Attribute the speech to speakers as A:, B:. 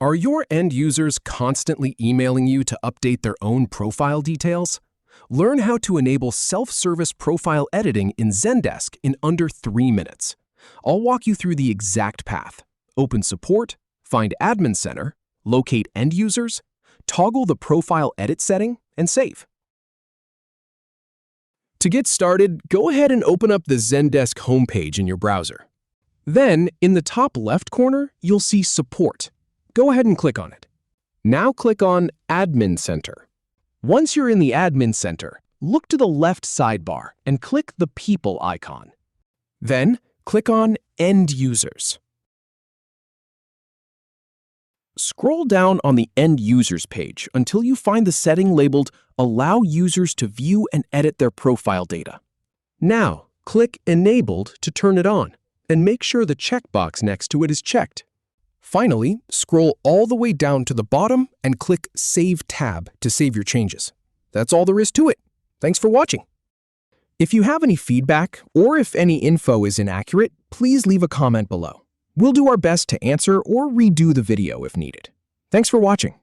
A: Are your end users constantly emailing you to update their own profile details? Learn how to enable self-service profile editing in Zendesk in under 3 minutes. I'll walk you through the exact path. Open Support, find Admin Center, locate end users, toggle the profile edit setting, and save. To get started, go ahead and open up the Zendesk homepage in your browser. Then, in the top left corner, you'll see Support. Go ahead and click on it. Now click on Admin Center. Once you're in the Admin Center, look to the left sidebar and click the People icon. Then, click on End Users. Scroll down on the End Users page until you find the setting labeled Allow Users to View and Edit Their Profile Data. Now, click Enabled to turn it on, and make sure the checkbox next to it is checked. Finally, scroll all the way down to the bottom and click Save Tab to save your changes. That's all there is to it. Thanks for watching. If you have any feedback or if any info is inaccurate, please leave a comment below. We'll do our best to answer or redo the video if needed. Thanks for watching.